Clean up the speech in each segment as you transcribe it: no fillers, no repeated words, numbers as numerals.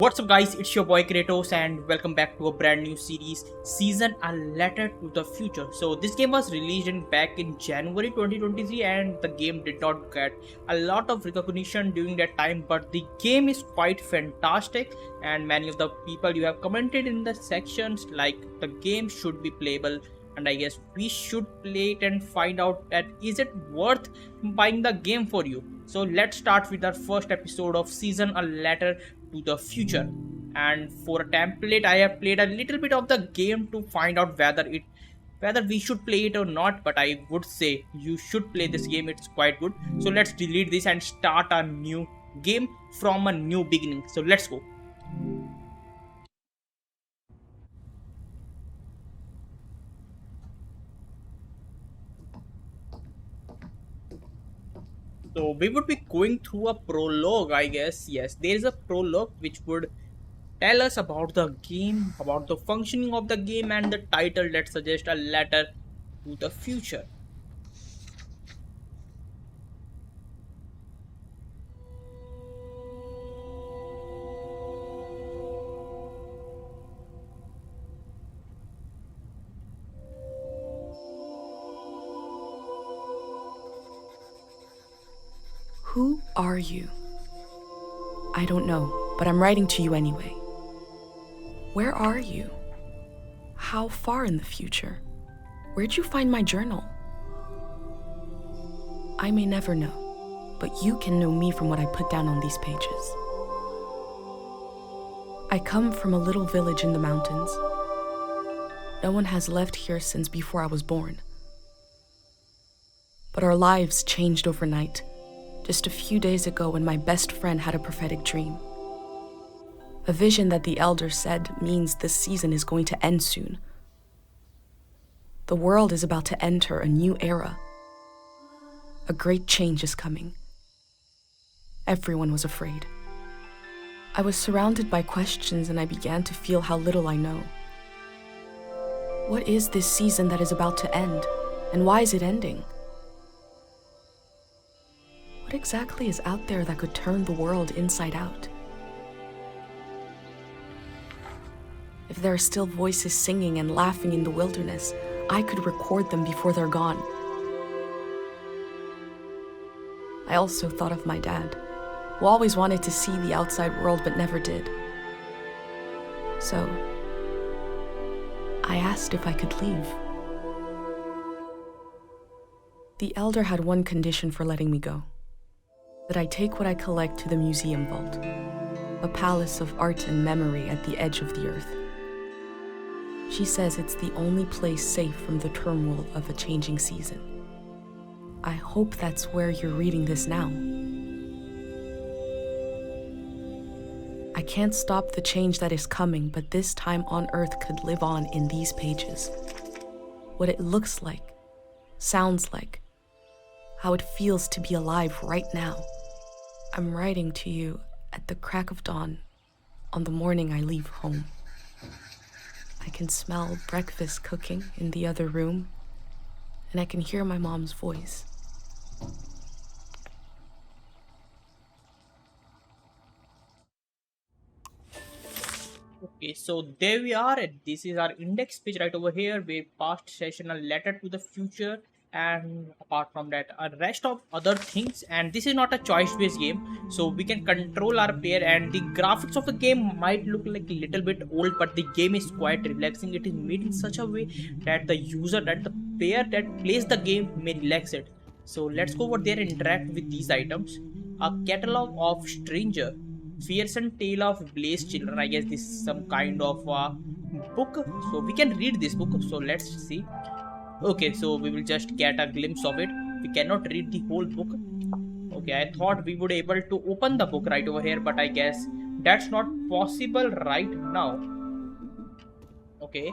What's up guys, it's your boy Kratos and welcome back to a brand new series, Season A Letter to the Future. So this game was released back in January 2023 and the game did not get a lot of recognition during that time, but the game is quite fantastic and many of the people you have commented in the sections like the game should be playable, and I guess we should play it and find out that is it worth buying the game for you. So let's start with our first episode of Season A Letter to the Future. And for a template, I have played a little bit of the game to find out whether we should play it or not, but I would say you should play this game. It's quite good. So let's delete this and start a new game from a new beginning. So let's go. So we would be going through a prologue, I guess. Yes, there is a prologue which would tell us about the game, about the functioning of the game, and the title that suggests a letter to the future. Who are you? I don't know, but I'm writing to you anyway. Where are you? How far in the future? Where'd you find my journal? I may never know, but you can know me from what I put down on these pages. I come from a little village in the mountains. No one has left here since before I was born. But our lives changed overnight. Just a few days ago when my best friend had a prophetic dream. A vision that the elder said means this season is going to end soon. The world is about to enter a new era. A great change is coming. Everyone was afraid. I was surrounded by questions and I began to feel how little I know. What is this season that is about to end, and why is it ending? What exactly is out there that could turn the world inside out? If there are still voices singing and laughing in the wilderness, I could record them before they're gone. I also thought of my dad, who always wanted to see the outside world but never did. So, I asked if I could leave. The elder had one condition for letting me go. That I take what I collect to the museum vault, a palace of art and memory at the edge of the earth. She says it's the only place safe from the turmoil of a changing season. I hope that's where you're reading this now. I can't stop the change that is coming, but this time on Earth could live on in these pages. What it looks like, sounds like, how it feels to be alive right now. I'm writing to you at the crack of dawn on the morning I leave home. I can smell breakfast cooking in the other room, and I can hear my mom's voice. Okay, so there we are. This is our index page right over here. We passed session a letter to the future, and apart from that, a rest of other things. And this is not a choice-based game, so we can control our player. And the graphics of the game might look like a little bit old, but the game is quite relaxing. It is made in such a way that the player that plays the game may relax it. So let's go over there and interact with these items. A catalog of stranger. Fearsome Tale of Blaze Children. I guess this is some kind of book. So we can read this book. So let's see. Okay, so we will just get a glimpse of it. We cannot read the whole book. Okay, I thought we would able to open the book right over here, but I guess that's not possible right now. Okay,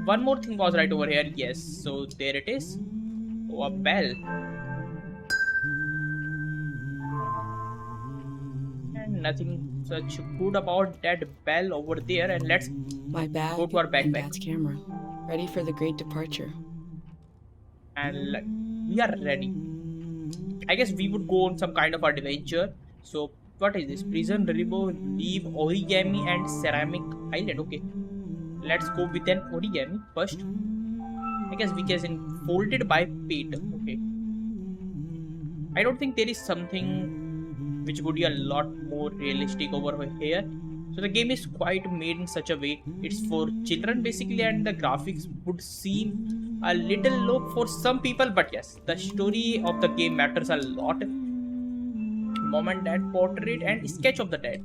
one more thing was right over here. Yes, so there it is. Oh, a bell. Nothing such good about that bell over there, and let's My bag go to our and backpack. Dad's camera, ready for the great departure. And we are ready. I guess we would go on some kind of adventure, so What is this? Prison, Rebo, Leave, Origami, and Ceramic Island. Okay, let's go with an origami first. I guess we can folded by pate. Okay, I don't think there is something which would be a lot more realistic over here. So the game is quite made in such a way it's for children basically, and the graphics would seem a little low for some people. But yes, the story of the game matters a lot. Mom and dad portrait and sketch of the dad.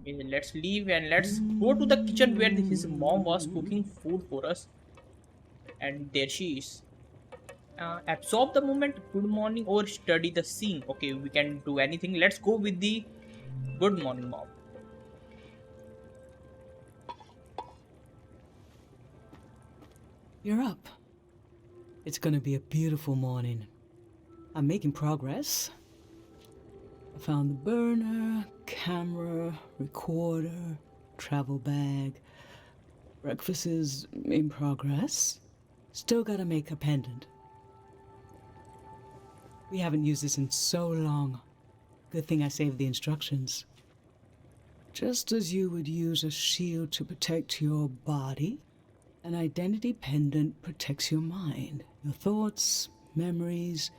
Okay, let's leave and let's go to the kitchen where his mom was cooking food for us, and there she is. Absorb the moment, good morning, or study the scene. Okay, we can do anything. Let's go with the good morning, mom. You're up. It's gonna be a beautiful morning. I'm making progress. I found the burner, camera, recorder, travel bag. Breakfast is in progress. Still gotta make a pendant. We haven't used this in so long. Good thing I saved the instructions. Just as you would use a shield to protect your body, an identity pendant protects your mind, your thoughts, memories,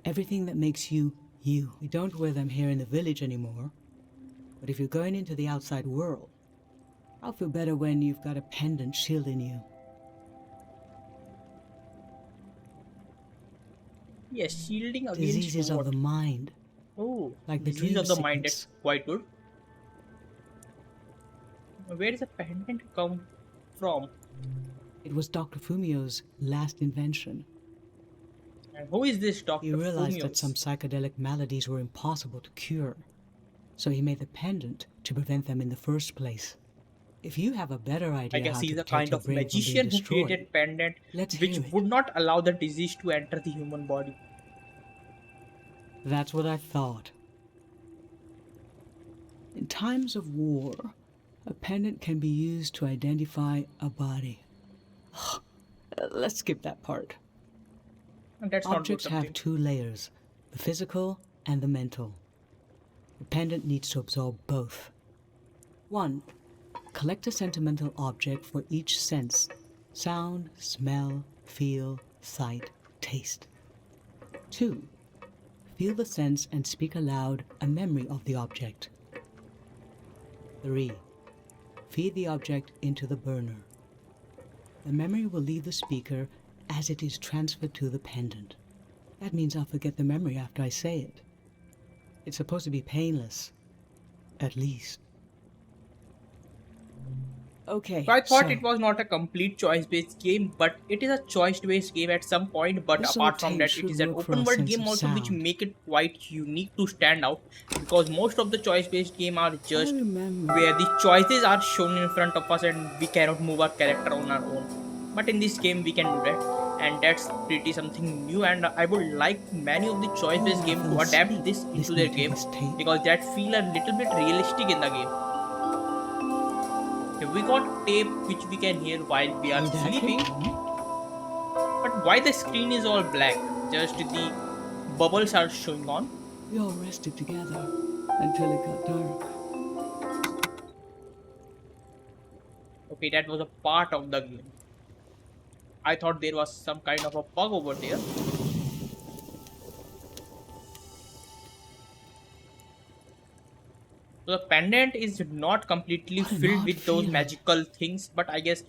everything that makes you you. We don't wear them here in the village anymore, but if you're going into the outside world, I'll feel better when you've got a pendant shielding you. Yes, shielding against Diseases of what? the mind, Oh, like the disease dream of the mind. That's sickness. quite good. Where does the pendant come from? It was Dr. Fumio's last invention. And who is this He Dr. realized that Fumios? some psychedelic maladies were impossible to cure, so he made the pendant to prevent them in the first place. If you have a better I idea guess how to he's a protect kind your of brain from being magician who destroyed, created pendant let's which hear it. would not allow the disease to enter the human body. That's what I thought. In times of war, a pendant can be used to identify a body. Let's skip that part. And that's not good Objects have something. two layers, the physical and the mental. The pendant needs to absorb both. 1. Collect a sentimental object for each sense: sound, smell, feel, sight, taste. 2. Feel the sense and speak aloud a memory of the object. 3. Feed the object into the burner. The memory will leave the speaker as it is transferred to the pendant. That means I'll forget the memory after I say it. It's supposed to be painless. At least. Okay, So I thought so it was not a complete choice-based game, but it is a choice-based game at some point. But this apart old from tape that, it should is an work for our open-world sense game of also, which sound. make it quite unique to stand out. Because most of the choice-based game are I just remember. where the choices are shown in front of us and we cannot move our character on our own. But in this game, we can do that, and that's pretty something new. And I would like many of the choice-based Oh, I games fell to adapt asleep this into their listening to game this tape. because that feel a little bit realistic in the game. Okay, we got tape which we can hear while we are Hear that, sleeping, kid? but why the screen is all black? Just the bubbles are showing on. We all rested together until it got dark. Okay, that was a part of the game. I thought there was some kind of a bug over there. So the pendant is not completely What an filled odd with those feeling. magical things, but I guess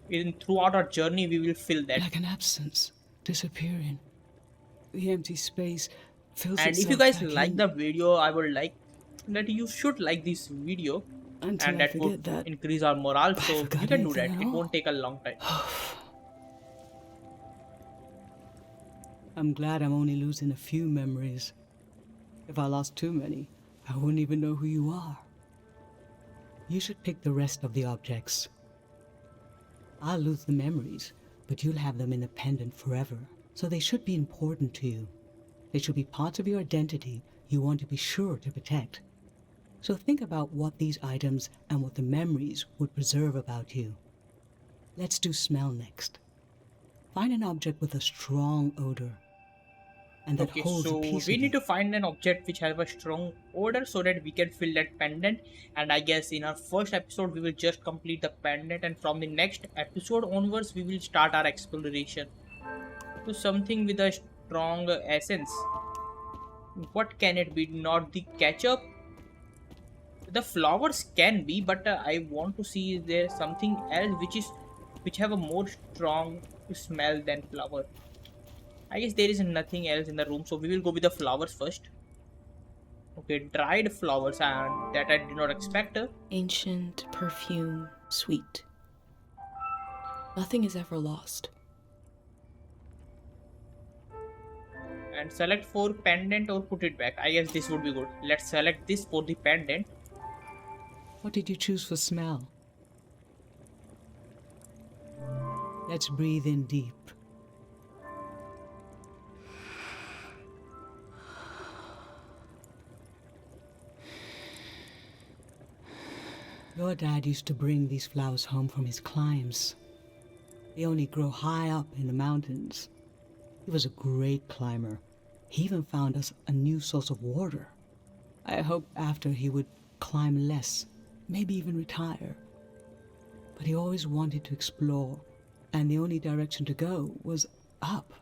in throughout our journey we will fill that. Like an absence, disappearing. The empty space fills And if you itself guys back like in the video, I would like that you should like this video, until and I that would forget that increase our morale. I So forgot you can do that. anything at It all. won't take a long time. I'm glad I'm only losing a few memories. If I lost too many, I wouldn't even know who you are. You should pick the rest of the objects. I'll lose the memories, but you'll have them in the pendant forever, so they should be important to you. They should be parts of your identity you want to be sure to protect. So think about what these items and what the memories would preserve about you. Let's do smell next. Find an object with a strong odor. and that Okay, holds a so piece we of need you. to find an object which have a strong odor so that we can fill that pendant. And I guess in our first episode we will just complete the pendant, and from the next episode onwards we will start our exploration to something with a strong essence. What can it be? Not the ketchup. The flowers can be, but I want to see is there something else which have a more strong smell than flower. I guess there is nothing else in the room, so we will go with the flowers first. Okay, dried flowers, and that I did not expect. Ancient, perfume, sweet. Nothing is ever lost. And select for pendant or put it back. I guess this would be good. Let's select this for the pendant. What did you choose for smell? Let's breathe in deep. Your dad used to bring these flowers home from his climbs. They only grow high up in the mountains. He was a great climber. He even found us a new source of water. I hoped after he would climb less, maybe even retire. But he always wanted to explore, and the only direction to go was up.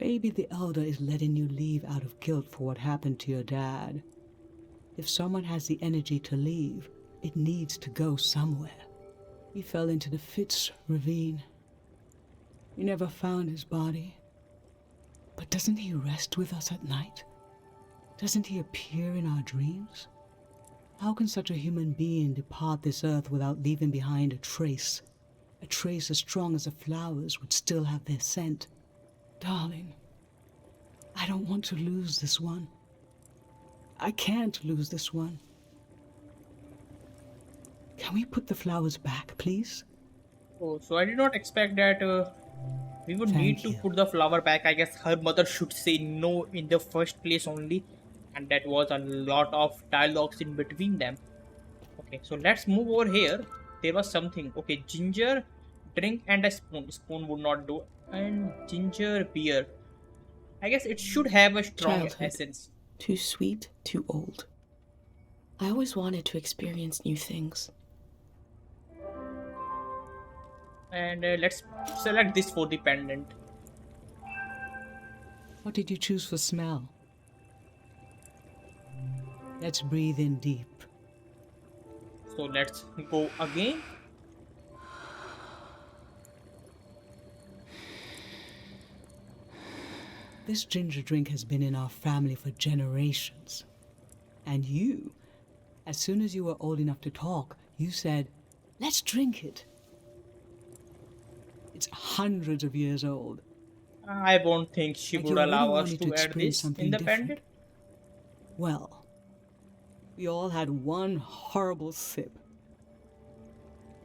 Maybe the Elder is letting you leave out of guilt for what happened to your dad. If someone has the energy to leave, it needs to go somewhere. He fell into the Fitz ravine. We never found his body. But doesn't he rest with us at night? Doesn't he appear in our dreams? How can such a human being depart this earth without leaving behind a trace? A trace as strong as the flowers would still have their scent. Darling, I don't want to lose this one. I can't lose this one. Can we put the flowers back, please? Oh, so I did not expect that we would need Thank to you. put the flower back. I guess her mother should say no in the first place only, and that was a lot of dialogues in between them. Okay, so let's move over here. There was something. Okay, ginger drink and a spoon. Spoon would not do. And ginger beer. I guess it should have a strong Childhood. essence. Too sweet, too old. I always wanted to experience new things. And let's select this for the pendant. What did you choose for smell? Let's breathe in deep. So let's go again. This ginger drink has been in our family for generations. And you, as soon as you were old enough to talk, you said, let's drink it. It's hundreds of years old. I won't think she Like would you already allow us wanted to to add experience this in something the different. pendant. Well, we all had one horrible sip.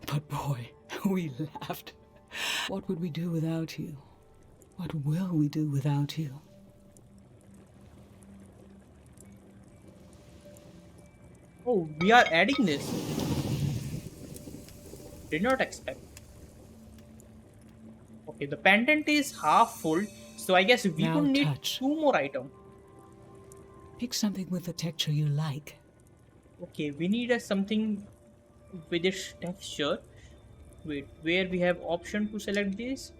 But boy, we laughed. What would we do without you? What will we do without you? Oh, we are adding this. Did not expect. Okay, the pendant is half full, so I guess we Now would need touch. 2 more items. Pick something with a texture you like. Okay, we need something with its texture. Wait, where we have option to select this?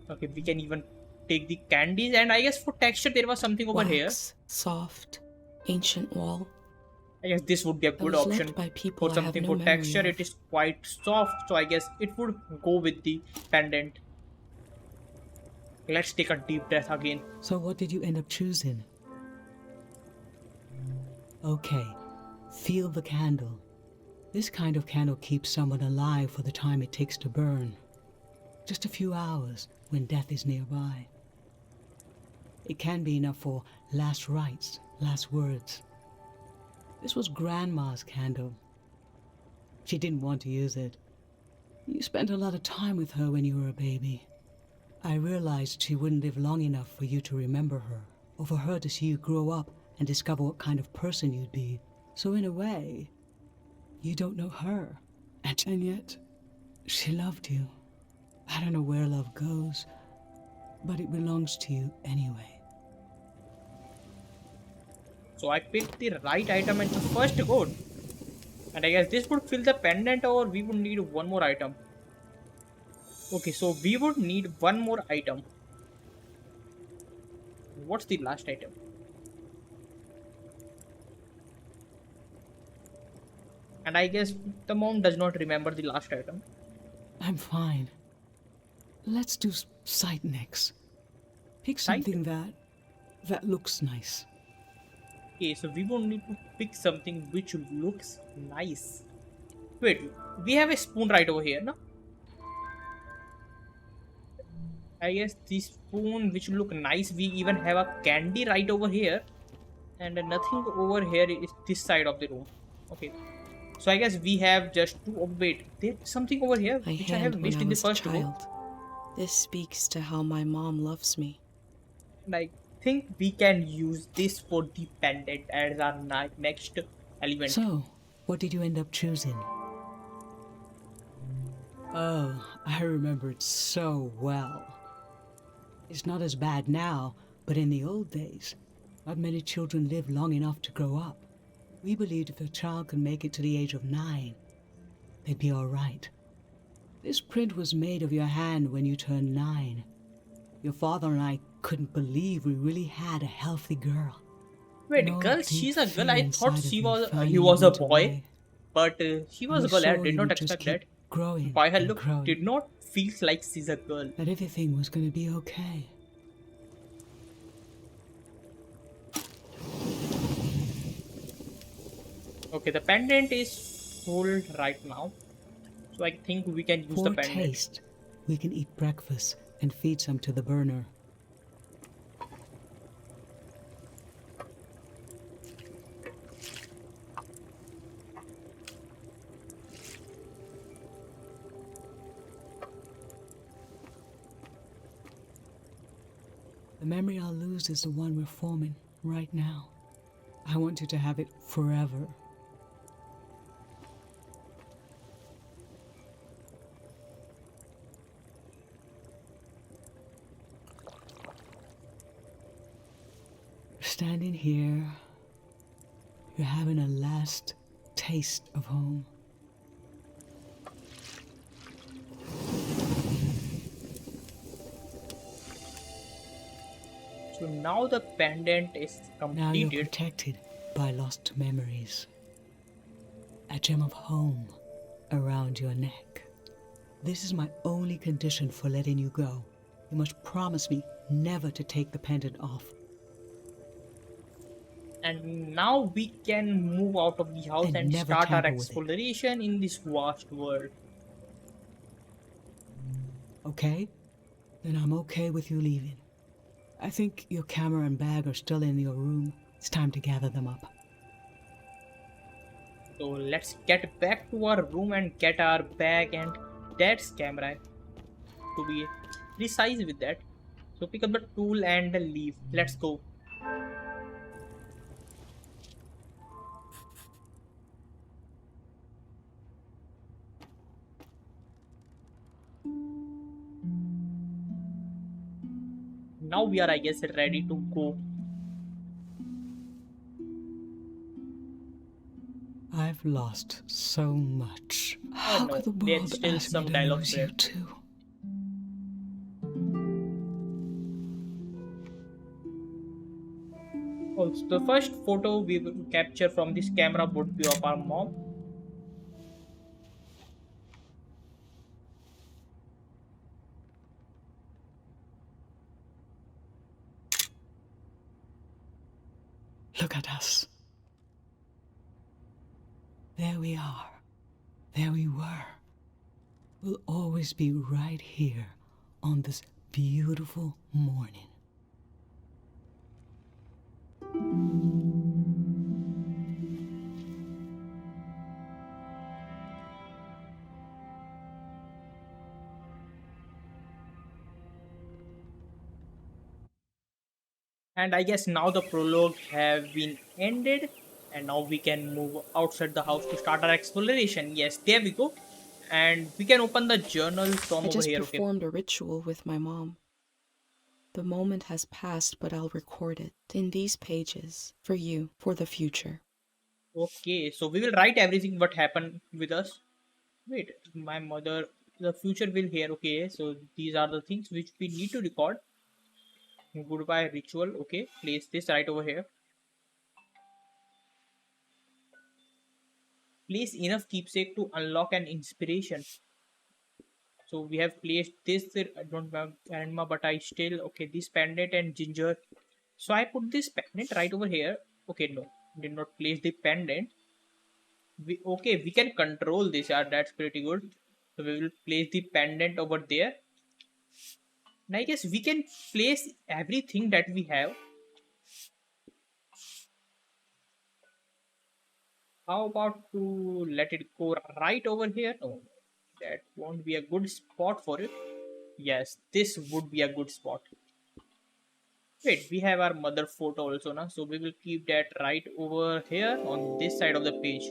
Okay, we can even take the candies, and I guess for texture there was something over here. Wax, soft, ancient wall. I guess this would be a I good was option led by people for I have something no for memory texture. of. It is quite soft, so I guess it would go with the pendant. Let's take a deep breath again. So what did you end up choosing? Okay, feel the candle. This kind of candle keeps someone alive for the time it takes to burn. Just a few hours when death is nearby. It can be enough for last rites, last words. This was Grandma's candle. She didn't want to use it. You spent a lot of time with her when you were a baby. I realized she wouldn't live long enough for you to remember her, or for her to see you grow up and discover what kind of person you'd be. So in a way, you don't know her. And yet, she loved you. I don't know where love goes, but it belongs to you anyway. So I picked the right item at the first go. And I guess this would fill the pendant, or we would need one more item. Okay, so we would need one more item. What's the last item? And I guess the mom does not remember the last item. I'm fine. Let's do sight next. Pick Sight? something that looks nice. Okay, so we would need to pick something which looks nice. Wait, we have a spoon right over here, no? I guess this spoon which look nice. We even have a candy right over here, and nothing over here is this side of the room. Okay, so I guess we have just two. Oh, wait, there's something over here My which I have hand when missed I in the was a first row. child. This speaks to how my mom loves me. And I think we can use this for the pendant as our next element. So, what did you end up choosing? Oh, I remember it so well. It's not as bad now, but in the old days, not many children lived long enough to grow up. We believed if a child could make it to the age of 9, they'd be all right. This print was made of your hand when you turned 9. Your father and I couldn't believe we really had a healthy girl. Wait, No girl, deep she's a girl. fear I thought inside of she me was he finally was a went boy, away, but she and was we a girl. I saw did you not would just expect keep that. growing By her and look, growing, did not feel like she's a girl. that everything was going to be okay. Okay, the pendant is full right now, so I think we can use the For pendant. taste, we can eat breakfast and feed some to the burner. The memory I'll lose is the one we're forming right now. I want you to have it forever. Standing here, you're having a last taste of home. So now the pendant is Now you're completed. protected by lost memories. A gem of home around your neck. This is my only condition for letting you go. You must promise me never to take the pendant off. And now we can move out of the house And and never start our tamper with it. exploration in this vast world. Okay? Then I'm okay with you leaving. I think your camera and bag are still in your room. It's time to gather them up. So let's get back to our room and get our bag and dad's camera, to be precise with that. So pick up the tool and leave. Let's go. Now we are, I guess, ready to go. I've lost so much. Oh How no, could the there's world still ask me some to dialogues lose there. you too? Also, the first photo we will capture from this camera would be of our mom. Look at us. There we are. There we were. We'll always be right here on this beautiful morning. And I guess now the prologue have been ended, and now we can move outside the house to start our exploration. Yes, there we go. And we can open the journal from I over just here. Okay. performed a ritual with my mom. The moment has passed, but I'll record it in these pages for you, for the future. Okay, so we will write everything what happened with us. Wait, my mother, the future will hear. Okay, so these are the things which we need to record. Goodbye ritual. Okay, place this right over here. Place enough keepsake to unlock an inspiration. So we have placed this. I don't have grandma, but I still okay. This pendant and ginger. So I put this pendant right over here. Okay, no, did not place the pendant. We can control this. Yeah, that's pretty good. So we will place the pendant over there. And I guess we can place everything that we have. How about to let it go right over here? No, that won't be a good spot for it. Yes, this would be a good spot. Wait, we have our mother photo also now, so we will keep that right over here on this side of the page.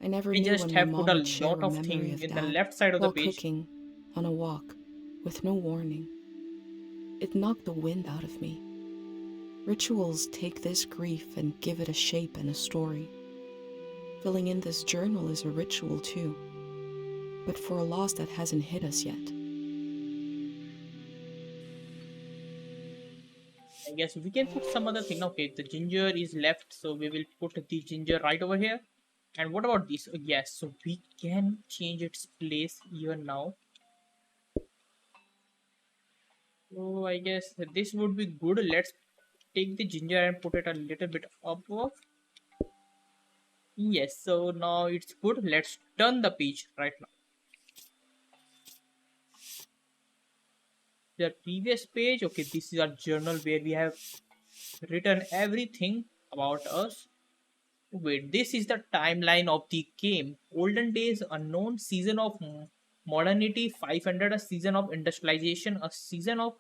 I never I knew just when my have put mom a would share lot a of memory thing of in the Dad left side of the while page. cooking, on a walk, with no warning. It knocked the wind out of me. Rituals take this grief and give it a shape and a story. Filling in this journal is a ritual too, but for a loss that hasn't hit us yet. I guess we can put some other thing. Okay, the ginger is left, so we will put the ginger right over here. And what about this? Yes, so we can change its place even now. So I guess this would be good. Let's take the ginger and put it a little bit above. Yes, so now it's good. Let's turn the page right now. The previous page, okay, this is our journal where we have written everything about us. Wait, this is the timeline of the game. Olden days, unknown, season of modernity, 500, a season of industrialization, a season of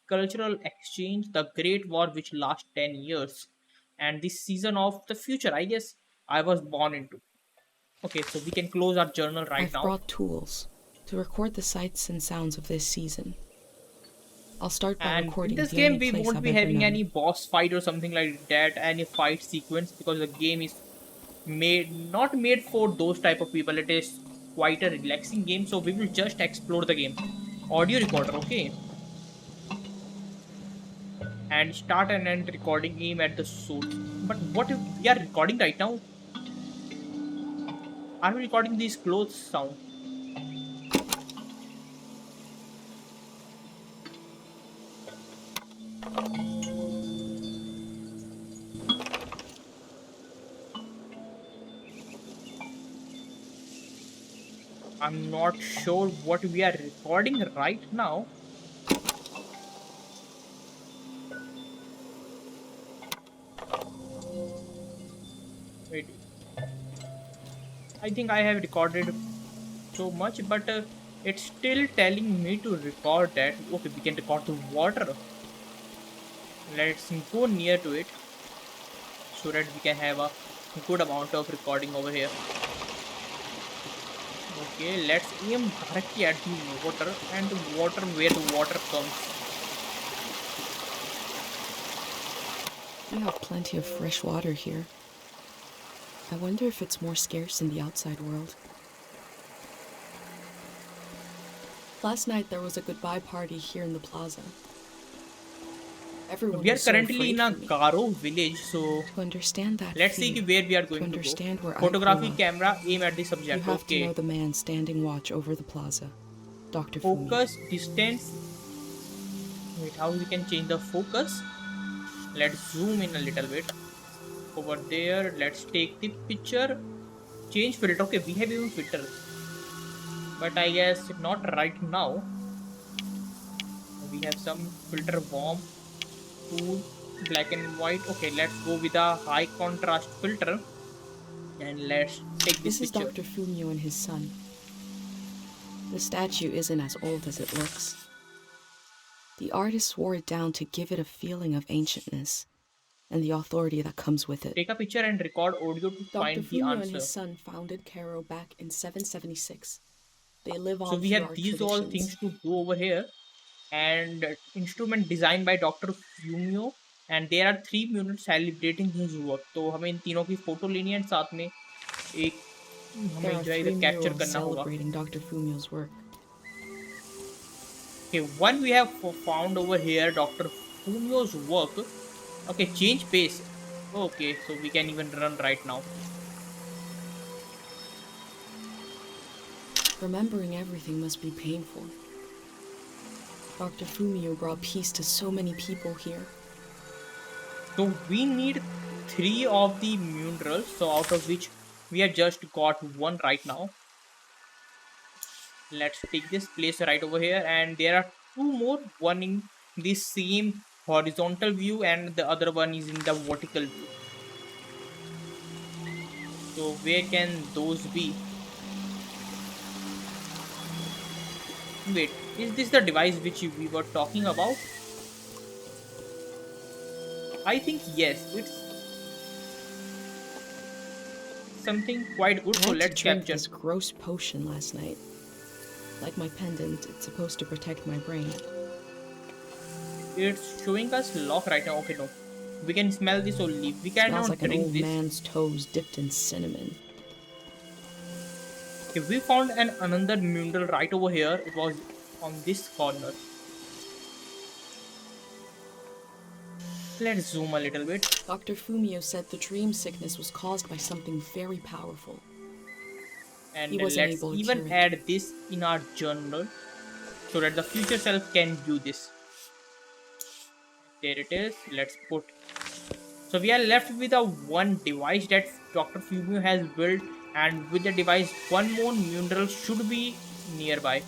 cultural exchange, the Great War, which lasts 10 years, and this season of the future, I guess I was born into. Okay, so we can close our journal right I've now. brought tools to record the sights and sounds of this season. I'll start by And in recording this the only game, we place won't I've be ever having any known. boss fight or something like that, any fight sequence, because the game is made not made for those type of people. It is quite a relaxing game, so we will just explore the game. Audio recorder, okay, and start and end recording, aim at the source. But what if we are recording right now? Are we recording these clothes sound? I'm not sure what we are recording right now. Wait, I think I have recorded so much, but it's still telling me to record that. Okay, we can record the water. Let's go near to it so that we can have a good amount of recording over here. Okay, let's aim directly at the water and the water where the water comes. We have plenty of fresh water here. I wonder if it's more scarce in the outside world. Last night there was a goodbye party here in the plaza. Everyone We are was so currently afraid in a for me. Garo village, so To understand that let's see fear, where we are to going to go. understand where I grew Photography up, camera, aim at the you subject. have to know Okay. the man standing watch over the plaza, Dr. Fumi. Focus, distance. Wait, how we can change the focus? Let's zoom in a little bit. Over there, let's take the picture. Change filter. Okay, we have even filter, but I guess not right now. We have some filter, warm, cool, black and white. Okay, let's go with a high contrast filter and let's take this This is picture. Dr. Fumio and his son. The statue isn't as old as it looks. The artist wore it down to give it a feeling of ancientness and the authority that comes with it. Take a picture and record audio to Dr. find the Fumio and his answer. son founded Cairo back in 776. They live So on we through have our these all traditions. things to do over here. and instrument designed by Dr. Fumio, and there are 3 minutes celebrating his work. तो हमें इन तीनों की photo लेनी है, साथ में एक There हमें are जो है 3 इधर कैप्चर murals करना होगा. celebrating Dr. Fumio's work. Okay, one we have found over here, Dr. Fumio's work. Okay, change pace. Okay, so we can even run right now. Remembering everything must be painful. Dr. Fumio brought peace to so many people here. So we need 3 of the minerals, so out of which we have just got one right now. Let's take this place right over here, and there are 2 more, one in the same horizontal view and the other one is in the vertical view. So where can those be? Wait, is this the device which we were talking about? I think yes, it's something quite good, I so had to let's drink capture. this gross potion last night. Like my pendant, it's supposed to protect my brain. It's showing us lock right now. Okay, no, we can smell this only, we Smells cannot like an drink old this. man's toes dipped in cinnamon. Okay, we found another mineral right over here, it was on this corner. Let's zoom a little bit, Dr. Fumio said the dream sickness was caused by something very powerful. He and wasn't let's able to even cure it. add this in our journal so that the future self can view this. There it is, let's put. So we are left with a one device that Dr. Fumio has built, and with the device one more mineral should be nearby.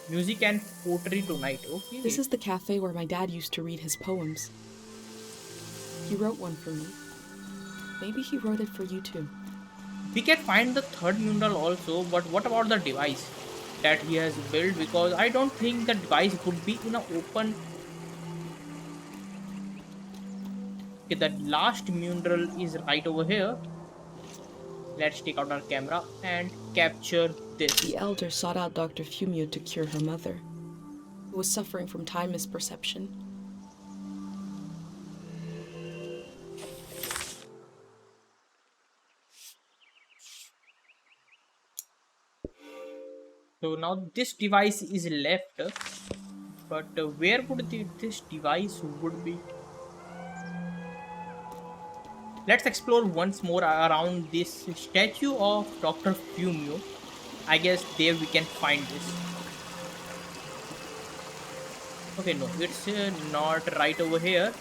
Music and pottery tonight. This Okay, is the cafe where my dad used to read his poems. He wrote one for me. Maybe he wrote it for you too. we can find the third mineral also, but what about the device that he has built? Because I don't think the device would be in a open. Okay, the last mineral is right over here. Let's take out our camera and capture this. The elder sought out Dr. Fumio to cure her mother, who was suffering from time misperception. So now this device is left, but where would this device would be? Let's explore once more around this statue of Dr. Fumio. I guess there we can find this. Okay, no, it's not right over here.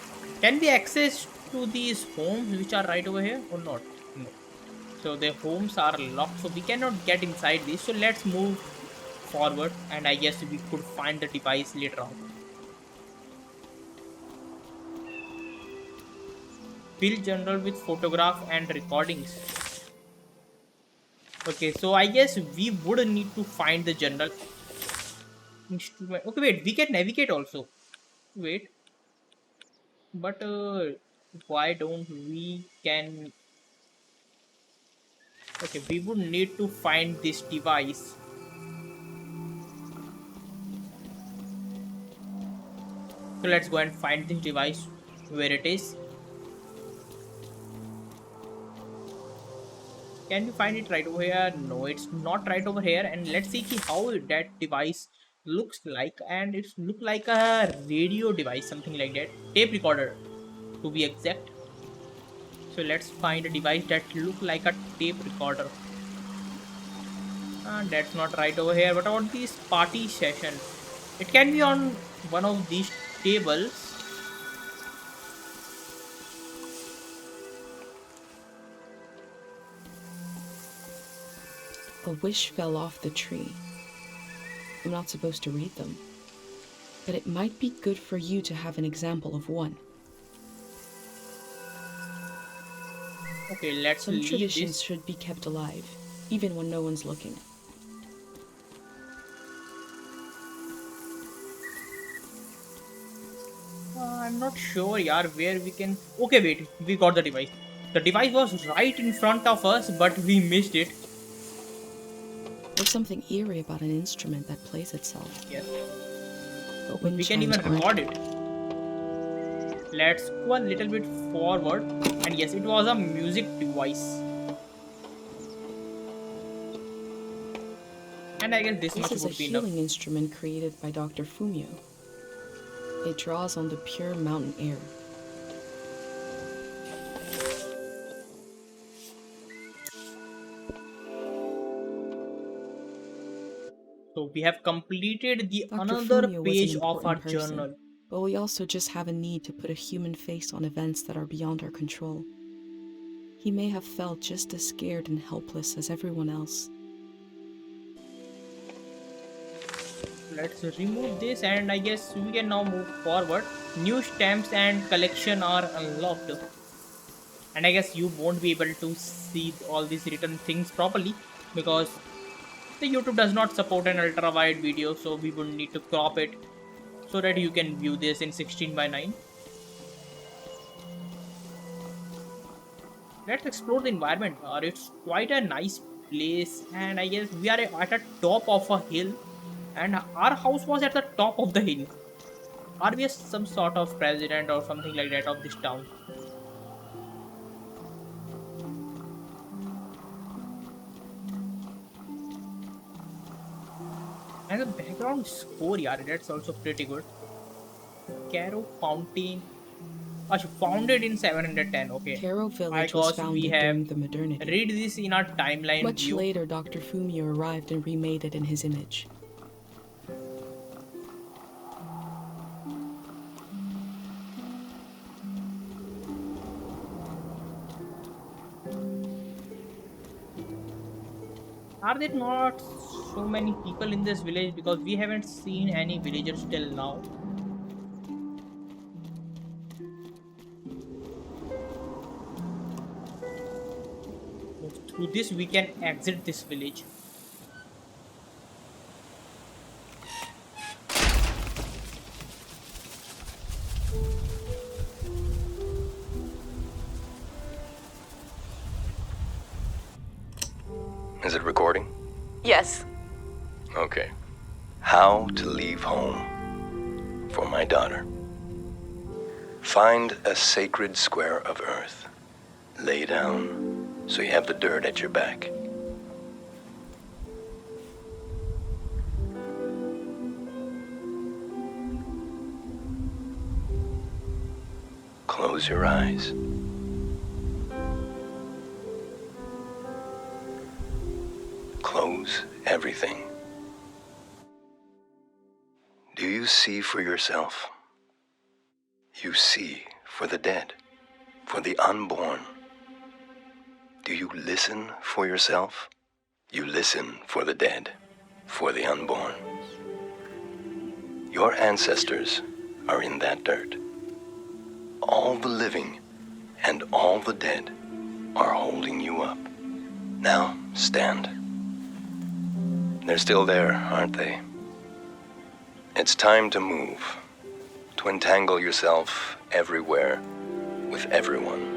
Can we access to these homes which are right over here or not? No. So the homes are locked, so we cannot get inside this. So let's move forward, and I guess we could find the device later on. Field journal with photograph and recordings. Okay, so I guess we would need to find the journal instrument. Okay, wait, we can navigate also. Wait, but why don't we can? Okay, we would need to find this device. So let's go and find this device where it is. Can we find it right over here? No, it's not right over here. And let's see how that device looks like. And it's look like a radio device, something like that. Tape recorder, to be exact. So let's find a device that look like a tape recorder. That's not right over here. What about this party session? It can be on one of these tables. A wish fell off the tree. I'm not supposed to read them, but it might be good for you to have an example of one. Okay, let's Some leave traditions this. should be kept alive, even when no one's looking. I'm not sure, yaar, where we can. Okay, wait, we got the device. The device was right in front of us, but we missed it. There's something eerie about an instrument that plays itself. Yes, The wind we can chimes even aren't. record it. Let's go a little bit forward, and yes, it was a music device. And I guess this This much is a would be enough. healing instrument created by Dr. Fumio. It draws on the pure mountain air. So we have completed the Dr. another Fumio was an page of our important person, journal. but we also just have a need to put a human face on events that are beyond our control. He may have felt just as scared and helpless as everyone else. Let's remove this, and I guess we can now move forward. New stamps and collection are unlocked, and I guess you won't be able to see all these written things properly because the YouTube does not support an ultra wide video, so we would need to crop it so that you can view this in 16 by 9. Let's explore the environment. It's quite a nice place, and I guess we are at the top of a hill, and our house was at the top of the hill. Are we some sort of president or something like that of this town? And the background score, yeah, that's also pretty good. Caro Fountain. She founded in 710. Okay. Caro I Village was guess we founded have during the modernity. read this in our timeline Much view. later, Dr. Fumio arrived and remade it in his image. Are there not so many people in this village? Because we haven't seen any villagers till now. Through this, we can exit this village. Is it recording? Yes. Okay. How to leave home for my daughter. Find a sacred square of earth. Lay down so you have the dirt at your back. Close your eyes. Close everything. Do you see for yourself? You see for the dead, for the unborn. Do you listen for yourself? You listen for the dead, for the unborn. Your ancestors are in that dirt. All the living and all the dead are holding you up. Now, stand. They're still there, aren't they? It's time to move, to entangle yourself everywhere with everyone.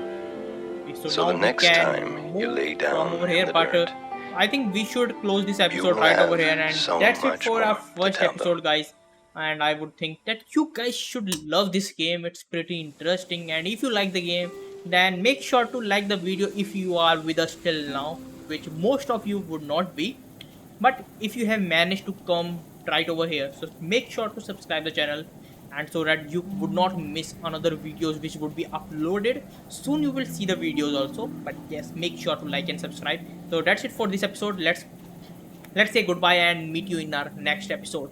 So now the we next can time you move lay from down over in here, the but dirt, I think we should close this episode will right have over here, and so that's it much for more our to first tell them. episode, guys. And I would think that you guys should love this game. It's pretty interesting, and if you like the game, then make sure to like the video if you are with us till now, which most of you would not be. But if you have managed to come right over here, so make sure to subscribe the channel, and so that you would not miss another videos which would be uploaded soon. You will see the videos also, but yes, make sure to like and subscribe. So that's it for this episode. Let's say goodbye and meet you in our next episode.